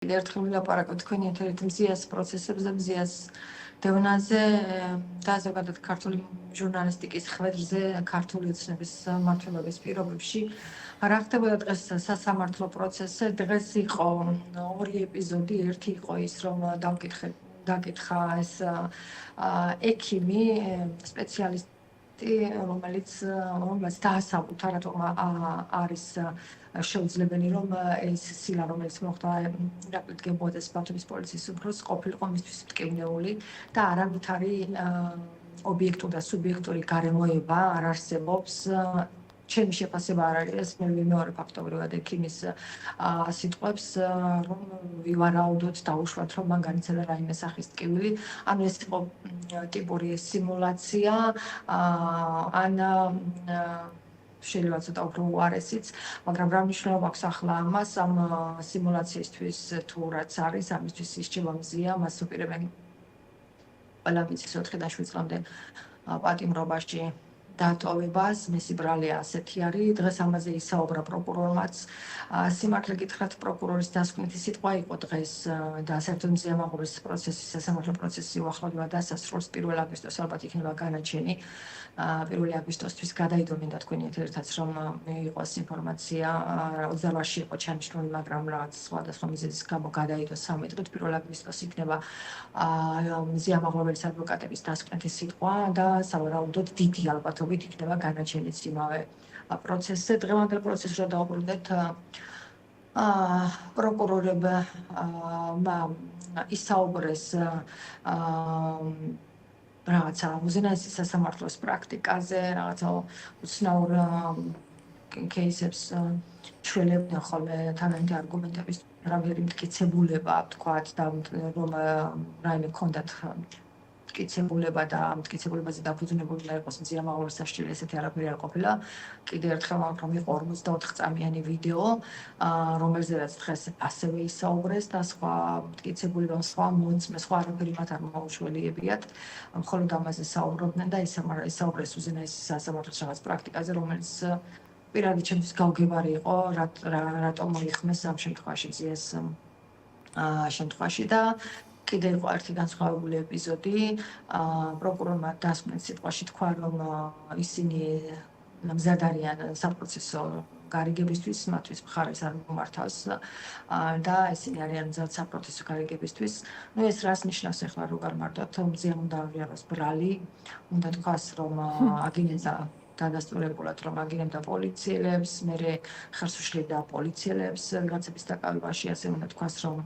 ერთხელ ვილაპარაკოთ თქვენი ერთ-ერთ მზიას პროცესებზე, მზიას დევნაზე და ზოგადად ქართული ჟურნალისტიკის ხვედრზე, ქართული ოცნების მმართველობის პირობებში. რა ხდებოდა დღეს სასამართლო პროცესზე? დღეს იყო ორი ეპიზოდი. ერთი იყო ის, რომ დაკითხა ეს ექიმი, სპეციალისტი, რომელიც დაასაბუთა, რატომ არის შეუძლებელი, რომ ეს სილა, რომელიც მოხდა ირაკლი დგებუაძეს ბათუმის პოლიციის უფროსს, ყოფილიყო მისთვის მტკივნეული და არავითარი ობიექტური და სუბიექტური გარემოება არ არსებობს. ჩემი შეფასება არ არის ეს, მე ვიმეორებ ფაქტობრივად ექიმის სიტყვებს, რომ ვივარაუდოთ, დაუშვათ, რომ მან განიცადა რაიმე სახის ტკივილი. ანუ ეს იყო ტიპური სიმულაცია, ან შეიძლება ცოტა უფრო უარესიც, მაგრამ რა მნიშვნელობა აქვს ახლა ამას, ამ სიმულაციისთვის თუ რაც არის, ამისთვის ისჩება მზია, მას უპირებენ ყველა მიწის 4-დან 7 წლამდე პატიმრობაში დატოვებას, მისი ბრალია ასეთი არის. დღეს ამაზე ისაუბრა პროკურორმაც. სიმართლე გითხრათ, პროკურორის დასკვნითი სიტყვა იყო დღეს და საერთოდ მზია მაღლობის პროცესის, სასამართლო პროცესი უახლოვდება დასასრულს. 1 აგვისტოს ალბათ იქნება განაჩენი. 1 აგვისტოსთვის გადაიდომინდა თქვენი ეთერითაც, რომ მიიღოს ინფორმაცია 28-ში იყო ჩანიშნული, მაგრამ რაღაც სხვადასხვა მიზეზის გამო გადაიდო 13 დღით. 1 აგვისტოს იქნება მზია მაღლობელის ადვოკატების დასკვნითი სიტყვა და სავარაუდოდ დიდი ალბათობით იქნება განაჩენიც იმავე პროცესზე. დღევანდელ პროცესში დავუბრუნდეთ, პროკურორებმა ისაუბრეს რაღაცა უზენაესი სასამართლოს პრაქტიკაზე, რაღაცა უცნაურ кейსებს ჩვეულებდნენ ხოლმე თანაბრად არგუმენტების რამდენი მტკიცებულება, თქვათ, და რომ რაიმე ქონდათ მტკიცებულება და ამ მტკიცებულებაზე დაფუძნებული უნდა იყოს მზია მაღლობის საშიში, ესეთი არაფერი არ ყოფილა. კიდე ერთხელ რომ იყო 54 წამიანი ვიდეო, რომელზედაც დღეს ასევე ისაუბრეს და სხვა მტკიცებულება, სხვა მოწმე, სხვა არაფერი მათ არ მოუშვლიებიათ. მხოლოდ ამაზე საუბრობდნენ და ისაუბრეს უზენაესი სასამართლოს რაღაც პრაქტიკაზე, რომელიც პირადი ჩემთვის გავგებარი იყო, რატომ მოიხმეს ამ შემთხვევაში მზიას შემთხვევაში და კიდე იყო ერთი განსხვავებული ეპიზოდი. პროკურორმა დასკვნით სიტყვაში თქვა, რომ ისინი მზად არიან საპროცესო გარიგებისთვის, მათთვის მხარეს არ მომართავს და ისინი არიან მზად საპროცესო გარიგებისთვის. ეს რას ნიშნავს ახლა რო გამარტოთ, მზიამ უნდა აღიაროს ბრალი, უნდა თქვას, რომ აგინებდა დადასტურებულად, რომ აგინებდა პოლიციელებს, მერე ხარს უშლიდა პოლიციელებს ვიღაცების დაკავებაში, ასე უნდა თქვას, რომ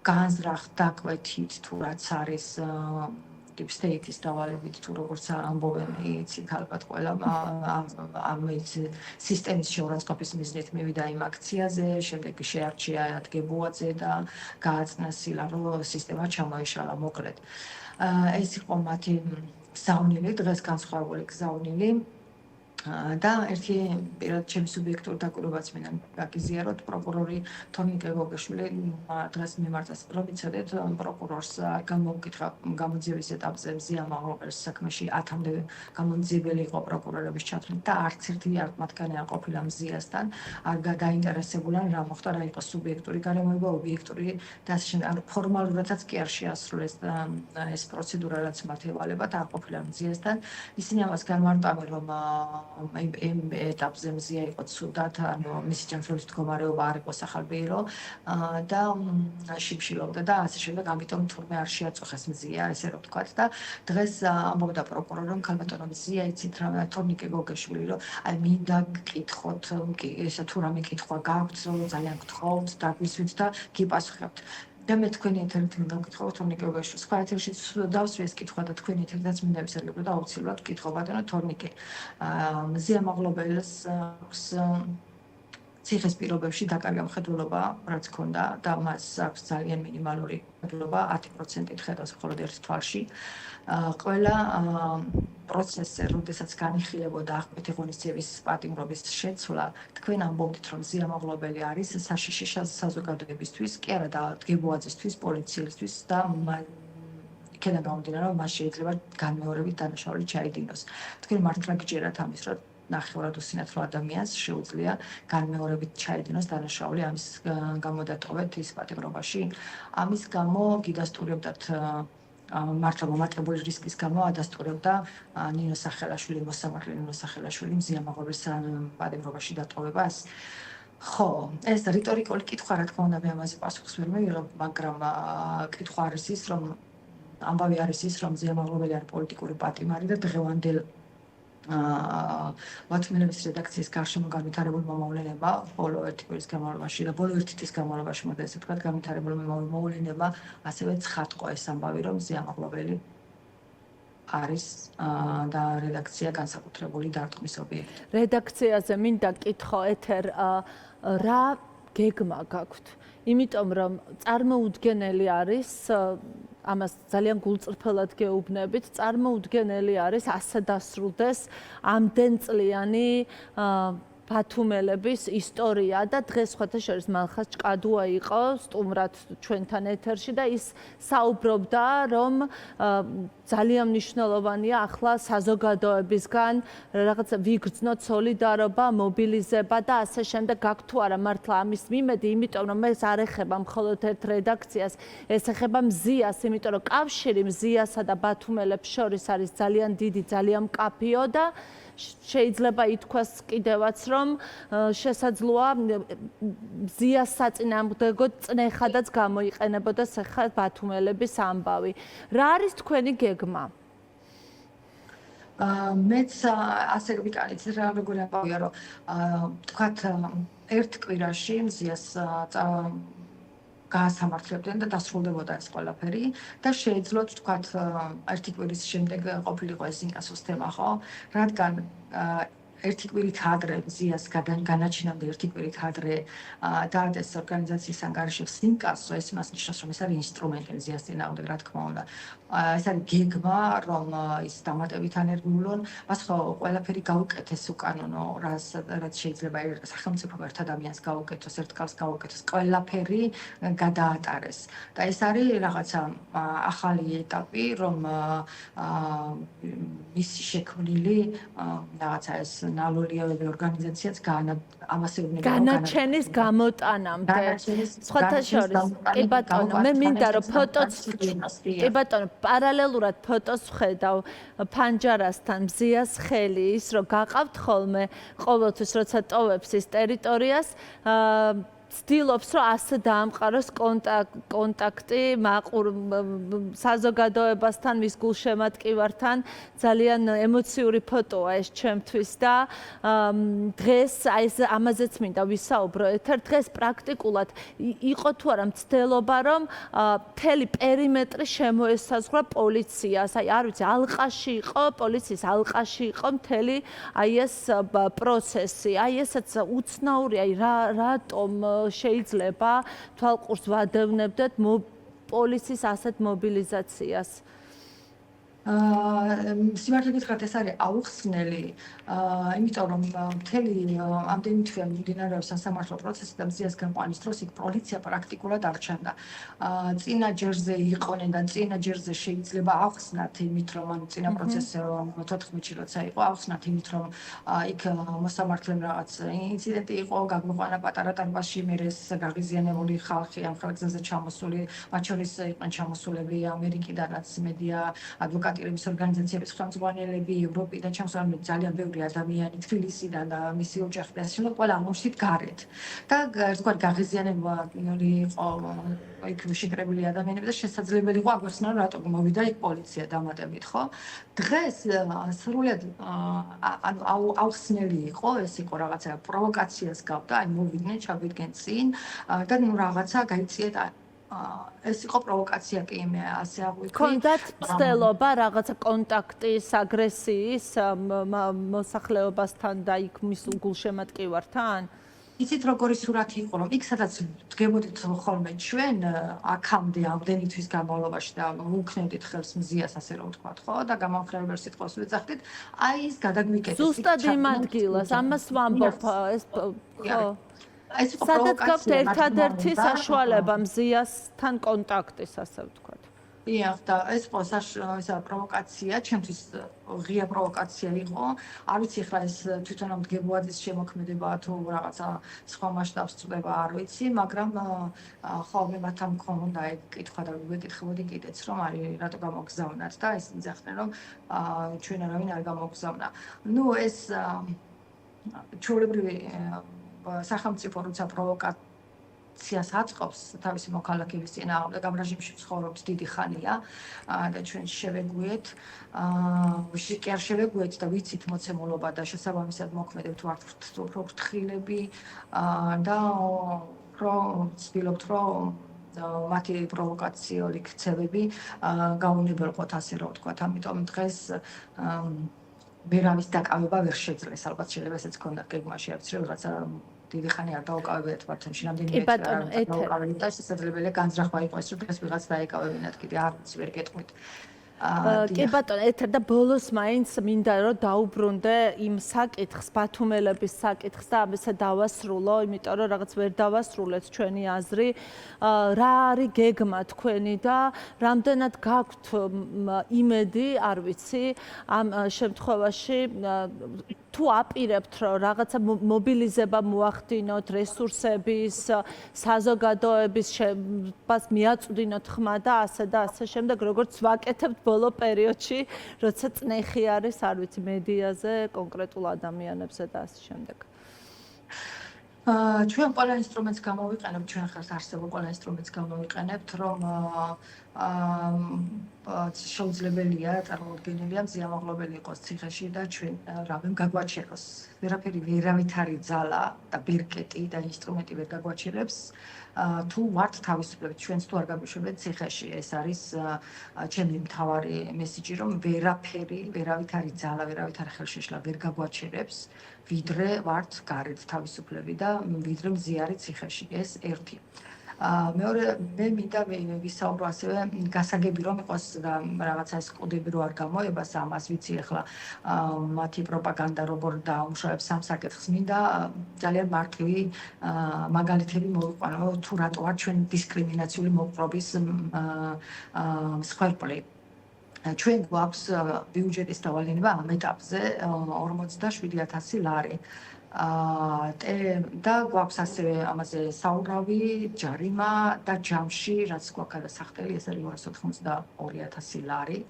განზრახ დაკვეთით თუ რაც არის deep state-ის დავალებით, თუ როგორც ამბობენ, იცით ალბათ ყველა ამ სისტემის შეურაცხყოფის მიზნით მივიდა იმ აქციაზე, შემდეგ შეარჩია დგებუაძე და გააწნა სილა, რომ სისტემა ჩამოეშალა მოკლედ. ეს იყო მათი გზავნილი, დღეს განსხვავებული გზავნილი და ერთი პირად ჩემი სუბიექტური დაკვირვებაც მინდა გაგიზიაროთ. პროკურორი თორნიკე გოგეშვილი დღეს მიმართავს, რომ იცოდეთ, პროკურორს გამოუკითხა გამოძიების ეტაპზე მზია მაღლობელის საქმეში 10-მდე გამოძიებელი იყო პროკურორების ჩათვლით და არც ერთი მათგანი არ ყოფილა მზიასთან, არ გადაინტერესებულან რა მოხდა, რა იყო სუბიექტური გარემოება, ობიექტური და ასე შემდეგ. ანუ ფორმალურადაც კი არ შეასრულეს ეს პროცედურა, რაც მათ ევალებათ, არ ყოფილა მზიასთან. ისინი ამას განმარტავენ, რომ იმ ეტაპზე მზია იყო ცუდად, ანუ მისი ჯანმრთელობის მდგომარეობა არ იყო სახალბირო და შიმშილობდა და ასე შემდეგ, ამიტომ თურმე არ შეაწუხეს მზია, ესე რომ ვთქვათ და დღეს ამბობდა პროკურორი, რომ ქალბატონო მზია, იცით რა, თორნიკე გოგეშვილი, რომ აი მინდა გკითხოთ, ესა თუ რამე კითხვა გაქვთ, ძალიან გთხოვთ, დაგვისვით და გიპასუხებთ. და მე თქვენი ეთერით მინდა ვკითხოთ თორნიკე გოგეშვილს. სხვა ეთერში დავსვი ეს კითხვა და თქვენი ეთერითაც მინდა ვისაუბროთ და აუცილებლად ვკითხო ბატონო თორნიკე. მზია მაღლობელს ციხის პირობებში დაკარგა მხედველობა, რაც ჰქონდა და მას აქვს ძალიან მინიმალური მხედველობა, 10%-ით ხედავს მხოლოდ ერთ თვალში. ყველა პროცესზე, როდესაც განიხილებოდა აღკვეთი ღონისძიების პატიმრობის შეცვლა, თქვენ ამბობდით, რომ მზია მაღლობელი არის საშიში საზოგადოებისთვის, კი არა და დგებუაძესთვის, პოლიციელისთვის და იქიდან გამომდინარე, რომ მას შეიძლება განმეორებით დანაშაული ჩაიდინოს. თქვენ მართლა გჯერათ ამის, რომ ნახევრად უსინათ, რომ ადამიანს შეუძლია განმეორებით ჩაედინოს დანაშაული ამის გამოდატოვეთ ის პატიმრობაში. ამის გამო გიდასტურებდათ მართლა მომატებული რისკის გამო ადასტურებდა ნინო სახელაშვილი, მოსამართლე ნინო სახელაშვილი მზიამაღლების პატიმრობაში დატოვებას. ხო, ეს რიტორიკული კითხვა, რა თქმა უნდა, მე ამაზე პასუხს ვერ მივიღებ, მაგრამ კითხვა არის ის, რომ ამბავი არის ის, რომ მზიამაღლებელი არის პოლიტიკური პატიმარი და დღევანდელ ვათმენების რედაქციის გარშემო განვითარებულმა მოვლენებმა ბოლო ერთი კვირის განმავლობაში და ბოლო ერთი თვის განმავლობაში, მოდი ესე ვთქვათ, განვითარებულმა მოვლენებმა ასევე ცხადყო ეს ამბავი, რომ მზიამაღლებელი არის და რედაქცია განსაკუთრებული დარტყმის ობიექტი. რედაქციაზე მინდა კითხო ეთერ რა გეგმა გაქვთ? იმიტომ რომ წარმოუდგენელი არის ამას ძალიან გულწრფელად გეუბნებით, წარმოუდგენელი არის ასე დასრულდეს ამდენწლიანი ბათუმელების ისტორია და დღეს სხვათა შორის მალხაზ ჭკადუა იყო სტუმრად ჩვენთან ეთერში და ის საუბრობდა, რომ ძალიან მნიშვნელოვანია ახლა საზოგადოებისგან რაღაცა ვიგრძნოთ სოლიდარობა, მობილიზება და ასე შემდეგ. გაქვთ თუ არა მართლა ამის მიმედი, იმიტომ რომ ეს არ ეხება მხოლოდ ერთ რედაქციას, ეს ეხება მზიას, იმიტომ რომ კავშირი მზიასა და ბათუმელებს შორის არის ძალიან დიდი, ძალიან მკაფიო და შეიძლება ითქვას კიდევაც, რომ შესაძლოა მზიას საწინააღმდეგოდ წნეხადაც გამოიყენებოდეს ახლა ბათუმელების ამბავი. რა არის თქვენი გეგმა? მეც ასე ვიკალით, როგორი ამბავია, რომ თქვათ ერთ კვირაში მზიას გაასამართლებდნენ და დასრულდებოდა ეს ყველაფერი და შეეძლოთ თქვათ ერთი კვირის შემდეგ ყოფილიყო ეს ინკასოს თემა, ხო? რადგან ერთი კვირით ადრე მზიას განაჩინამდე ერთი კვირით ადრე დადეს ორგანიზაციის ანგარიში ინკასო, ეს მას ნიშნავს, რომ ეს არის ინსტრუმენტი მზიას წინააღმდეგ, რა თქმა უნდა. ეს არის გეგმა, რომ ის დამატებით ანერგულონ, მას ხო ყველაფერი გაუკეთეს უკანონო, რაც შეიძლება სახელმწიფო ერთ ადამიანს გაუკეთოს, ერთ კაცს გაუკეთოს, ყველაფერი გადაატარეს. და ეს არის რაღაცა ახალი ეტაპი, რომ მისი შექმნილი რაღაცა ეს ნალოლიავები ორგანიზაციაც ამასე უნდა განაჩენის გამოტანამდე. სხვათა შორის, კი ბატონო, მე მინდა რომ ფოტოც კი ბატონო პარალელურად ფოტოს ვხედავ ფანჯარასთან მზიას ხელი ის რომ გაყავთ ხოლმე ყოველთვის როცა ტოვებს ის ტერიტორიას ცდილობს რომ ასე დაამყაროს კონტაქტი საზოგადოებასთან, მის გულშემატკივართან. ძალიან ემოციური ფოტოა ეს ჩემთვის და დღეს აი ეს ამაზეც მინდა ვისაუბრო. ეთერ დღეს პრაქტიკულად იყო თუ არა მცდელობა რომ მთელი პერიმეტრი შემოესაზღვრა პოლიციას. აი არ ვიცი, ალყაში იყო, პოლიციის ალყაში იყო მთელი აი ეს პროცესი. აი ესაც უცნაური, აი რატომ შეიძლება თვალყურს ვადევნებდეთ პოლიციის ასეთ მობილიზაციას? სიმართლე გითხრათ, ეს არის აუხსნელი, იმიტომ რომ მთელი ამდენი თვე მიმდინარეობს სასამართლო პროცესი და მზიას გამყვანის დროს იქ პოლიცია პრაქტიკულად არ ჩანდა. წინა ჯერზე იყვნენ და წინა ჯერზე შეიძლება ახსნათ იმით, რომ ანუ წინა პროცესი 14-ში როცა იყო, ახსნათ იმით, რომ იქ მოსამართლემ რაღაც ინციდენტი იყო, გამოყვანა პატარა ტარბაში, მერე ეს გაღიზიანებული ხალხი ამ ხალხზე ჩამოსული, მათ შორის იყვნენ ჩამოსულები ამერიკიდანაც, მედია, ადვოკატირების ორგანიზაციების ხელმძღვანელები, ევროპიდან ჩამოსული ძალიან ბევრი ადამიანი, თბილისიდან და მისი ოჯახი და ასე ყველა ამოსით გარეთ. და ერთგვარ გაღიზიანებული იყო იქ შეკრებილი ადამიანები და შესაძლებელი იყო აგვხსნა, რატომ მოვიდა იქ პოლიცია დამატებით, ხო? დღეს სრულად ანუ აუხსნელი იყო, ეს იყო რაღაცა პროვოკაციას გავდა, აი მოვიდნენ, ჩავიდგენ წინ და ნუ რაღაცა გაიწიეთ ეს იყო პროვოკაცია კი მე ასე აღვიქვი. კონდათ ცდელობა რაღაცა კონტაქტის, აგრესიის მოსახლეობასთან და იქ მის გულშემატკივართან? იცით როგორი სურათი იყო, რომ იქ სადაც დგებოდით ხოლმე ჩვენ აქამდე ამდენი თვის განმავლობაში და ვუქნევდით ხელს მზიას, ასე რომ ვთქვათ, ხო? და გამამხნეველ სიტყვას ვეძახდით, აი ის გადაგვიკეთეს. ზუსტად იმ ადგილას, ამას ვამბობ, ეს ხო. სადაც გაქვთ ერთადერთი საშუალება მზიასთან კონტაქტის, ასე ვთქვათ. დიახ და ეს იყო ესა პროვოკაცია, ჩემთვის ღია პროვოკაცია იყო. არ ვიცი ხა ეს თვითონ ამ დგებოაძის შემოქმედება თუ რაღაცა სხვა მასშტაბს წდება, არ ვიცი, მაგრამ ხოლმე მათთან მქონდა ეგ კითხვა და ვეკითხებოდი კიდეც რომ არის რატო გამოგზავნათ და ისინი ძახდნენ რომ ჩვენ არავინ არ გამოგზავნა. ნუ ეს ჩვეულებრივი სახელმწიფო როცა პროვოკაციას აწყობს თავისი მოქალაქეების წინააღმდეგ, ამ რეჟიმში ცხოვრობთ დიდი ხანია და ჩვენ შევეგუეთ, კი არ შევეგუეთ და ვიცით მოცემულობა და შესაბამისად მოქმედებთ ვართ უფრო ფრთხილები და უფრო ვცდილობთ რომ მათი პროვოკაციული ქცევები გაუნებელყოთ, ასე რომ ვთქვათ. ამიტომ დღეს ვერავის დაკავება ვერ შეძლეს. ალბათ შეიძლება ესეც ქონდა გეგმაში, არ ვიცი რომ რაღაცა დიდი ხანი არ დავუკავებიათ ბათუმში, რამდენიმე დავუკავებიათ და შესაძლებელია განზრახვა იყოს, რომ დღეს ვიღაც დაეკავებინათ კიდე, არ ვიცი, ვერ გეტყვით. კი ბატონო, ეთერ და ბოლოს მაინც მინდა რომ დაუბრუნდე იმ საკითხს, ბათუმელების საკითხს და ამისა დავასრულო, იმიტომ რომ რაღაც ვერ დავასრულეთ ჩვენი აზრი. რა არის გეგმა თქვენი და რამდენად გაქვთ იმედი, არ ვიცი, ამ შემთხვევაში თუ აპირებთ რომ რაღაცა მობილიზება მოახდინოთ, რესურსების, საზოგადოების მიაწვდინოთ ხმა და ასე შემდეგ, როგორც ვაკეთებთ ბოლო პერიოდში, როცა წნეხი არის, არ ვიცი, მედიაზე, კონკრეტულ ადამიანებზე და ასე შემდეგ. ჩვენ ყველა ინსტრუმენტს გამოვიყენებთ, ჩვენ ხართ არსებულ ყველა ინსტრუმენტს გამოვიყენებთ, რომ შეუძლებელია, წარმოუდგენელია მზიამაღლობელი იყოს ციხეში და ჩვენ რამემ გაგვაჩეროს. ვერაფერი ვერავით არ იძალა და ბირკეტი და ინსტრუმენტი ვერ გაგვაჩერებს. თუ ვართ თავისუფლები, ჩვენც თუ არ გაგვიშვებთ ციხეში, ეს არის ჩემი მთავარი მესიჯი, რომ ვერაფერი ვერავით არ იძალა, ვერავით არ ხელშეშლა ვერ გაგვაჩერებს, ვიდრე ვართ გარეთ თავისუფლები და ვიდრე მზიარი ციხეში. ეს ერთი. მეორე, მე მინდა ვისაუბრო ასევე გასაგები რომ იყოს რაღაცა ეს კოდები რო არ გამოებას, ამას ვიცი ახლა მათი პროპაგანდა როგორ დაუმუშავებს ამ საკითხს, მინდა ძალიან მარტივი მაგალითები მოვიყვანო, თუ რატო არ ჩვენ დისკრიმინაციული მოპყრობის მსხვერპლი. ჩვენ გვაქვს ბიუჯეტის დავალენება ამ ეტაპზე 47,000 ლარი. და გვაქვს ასევე ამაზე საურავი, ჯარიმა და ჯამში, რაც გვაქვს გადასახდელი, ეს არის 282,000 ლარი.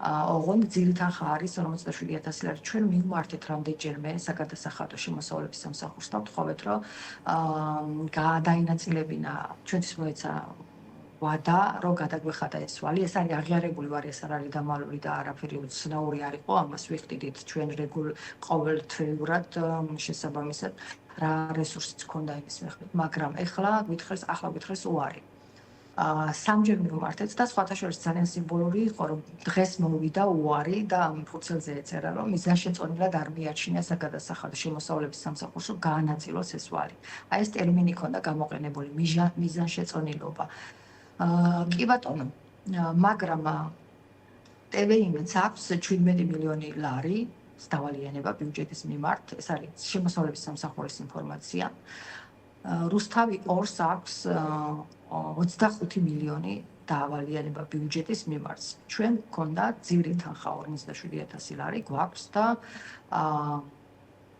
ოღონდ ძირითახა არის 47,000 ლარი. ჩვენ მივმართეთ რამდენჯერმე საგადასახადო შემოსავლების სამსახურს და ვთხოვეთ, რომ გადაინაწილებინა ჩვენთვის მოეცა ვადა, რომ გადაგვეხადა ეს ვალი. ეს არის აღიარებული ვარი, ეს არ არის დამალული და არაფერი უცნაური არ იყო. ამას ვიხდიდით ჩვენ ყოველთვიურად შესაბამისად რა რესურსიც ჰქონდა იმის მიხედვით, მაგრამ ახლა გვითხრეს უარი. სამჯერ მივმართეთ და სხვათა შორის ძალიან სიმბოლური იყო, რომ დღეს მოვიდა უარი და ამ ფურცელზე ეწერა, რომ მიზანშეწონილად არ მიაჩნია საგადასახადო შემოსავლების სამსახურში გაანაწილოს ეს ვალი. აი ეს ტერმინი ჰქონდა გამოყენებული, მიზანშეწონილობა. კი ბატონო, მაგრამ TVIM-ს აქვს 17 მილიონი ლარი დავალიანება ბიუჯეტის მიმართ, ეს არის შემოსავლების სამსახურის ინფორმაცია. რუსთავი 2-ს აქვს 25 მილიონი დავალიანება ბიუჯეტის მიმართ. ჩვენ გქონდა ძირითახა 47,000 ლარი გვაქვს და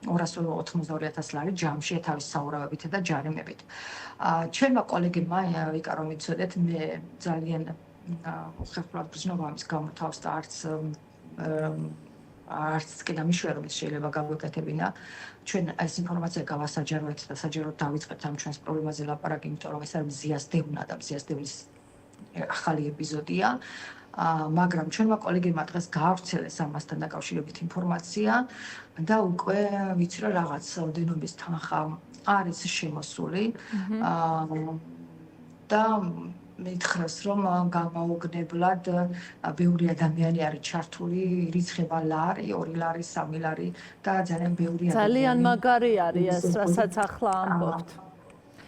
282,000 ლარი ჯამში თავის საურავებით და ჯარიმებით. ჩვენმა კოლეგებმა ვიკა რომ იცოდეთ, მე ძალიან უხერხვლად ბრძნობა ამის გამო თავს და არც კი დამიშვია რომ ის შეიძლება გაგვეკეთებინა. ჩვენ ეს ინფორმაცია გავასაჯაროეთ და საჯაროდ დავიწყეთ ამ ჩვენს პრობლემაზე ლაპარაკი, იმიტომ რომ ეს არის მზიასდევნა და მზიასდევნის ახალი ეპიზოდია. მაგრამ ჩვენმა კოლეგებმა დღეს გაავრცელეს ამასთან დაკავშირებით ინფორმაცია და უკვე ვიცი რომ რაღაც ოდენობის თანხა არის შემოსული და მითხრას რომ გამაოგნებლად ბევრი ადამიანი არის ჩართული, ირიცხება ლარი, 2 ლარი, 3 ლარი და ძალიან ბევრი ადამიანი. ძალიან მაგარი არის ეს, რასაც ახლა ამბობთ.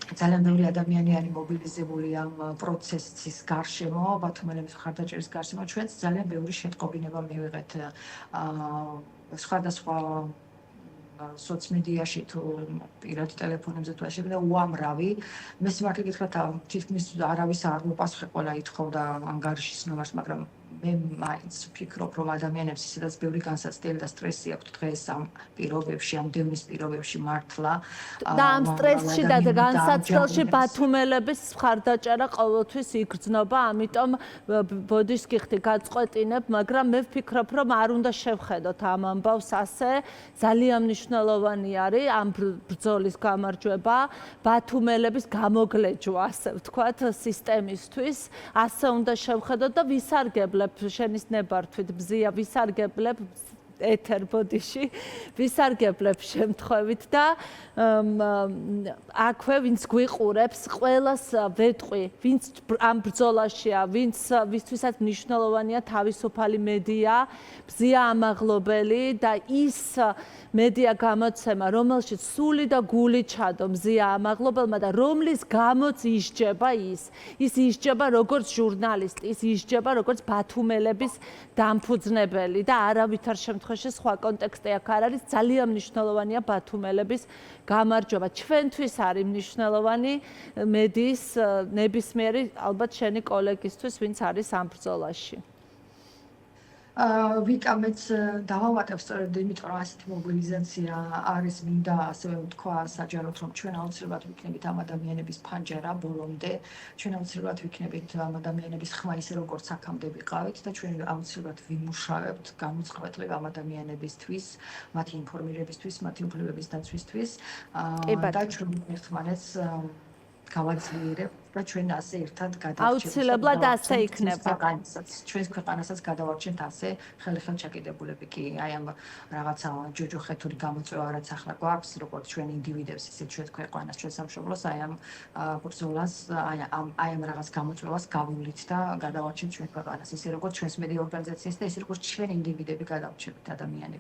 ძალიან ბევრი ადამიანი არის მობილიზებული ამ პროცესის გარშემო, ბათუმელების მხარდაჭერის გარშემო. ჩვენც ძალიან ბევრი შეტყობინება მივიღეთ სხვადასხვა სოციმედიაში თუ პირად ტელეფონებზე თუ აშენდა უამრავი მე სიმართლე გითხრათ თითქმის არავის არ მოპასუხე ყველა ითხოვდა ანგარიშის ცნობარს მაგრამ მე მაინც ვფიქრობ რომ ადამიანებს ისედაც ბევრი განსაცდელი და სტრესი აქვთ დღეს ამ პირობებში ამ დევნის პირობებში მართლა და ამ სტრესში და განსაცდელში ბათუმელების მხარდაჭერა ყოველთვის იგრძნობა ამიტომ ბოდიშს გიხდი გაწყვეტინებ მაგრამ მე ვფიქრობ რომ არ უნდა შევხედოთ ამ ამბავს ასე ძალიან მნიშვნელოვანი არის ამ ბრძოლის გამარჯვება ბათუმელების გამოგლეჯვა ასე ვთქვათ სისტემისთვის ასე უნდა შევხედოთ და ვისარგებლებ შენის ნებართვით ბზია ვისარგებლებ ეთერ ბოდიში ვისარგებლებ შემთხვევით და აქვე ვინც გვიყურებს ყველას ვეტყვი ვინც ამ ბრძოლაშია ვისთვისაც მნიშვნელოვანია თავისუფალი მედია ბზია ამაღლობელი და ის მედია გამოცემა რომელშიც სული და გული ჩადო მზია ამაღლობელმა და რომლის გამოც ისჯება ის ისჯება როგორც ჟურნალისტი ის ისჯება როგორც ბათუმელების დამფუძნებელი და არავითარ შემთხვევაში სხვა კონტექსტი აქ არ არის ძალიან მნიშვნელოვანია ბათუმელების გამარჯვება ჩვენთვის არის მნიშვნელოვანი მედიის ნებისმიერი ალბათ შენი კოლეგისთვის ვინც არის ამ ბრძოლაში ვიკამეც დავამატებ სწორედ იმიტომ რომ ასეთი მობილიზაცია არის მინდა ასევე ვთქვა საჯაროდ რომ ჩვენ აუცილებლად ვიქნებით ამ ადამიანების ფანჯარა ბოლომდე ჩვენ აუცილებლად ვიქნებით ამ ადამიანების ხმა ისე როგორც აქამდე ვიყავით და ჩვენ აუცილებლად ვიმუშავებთ გამოწყვეტლივ ამ ადამიანებისთვის მათი ინფორმირებისთვის მათი უფლებების დაცვისთვის და ჩვენ ერთმანეთს გავაძლიერებთ და ჩვენ ასე ერთად გადავარჩენთ აუცილებლად ასე იქნება ჩვენს ქვეყანასაც გადავარჩენთ ასე ხელი-ხელ ჩაკიდებულები კი აი ამ რაღაცა ჯოჯოხეთური გამოწვევა რაც ახლა გვაქვს როგორც ჩვენ ინდივიდებს ისე ჩვენ ქვეყანას ჩვენ სამშობლოს აი ამ ბრძოლას აი ამ რაღაც გამოწვევას გავუვლით და გადავარჩენთ ჩვენ ქვეყანას ისე როგორც ჩვენს მედია ორგანიზაციას და ისე როგორც ჩვენ ინდივიდები გადავარჩენთ ადამიანები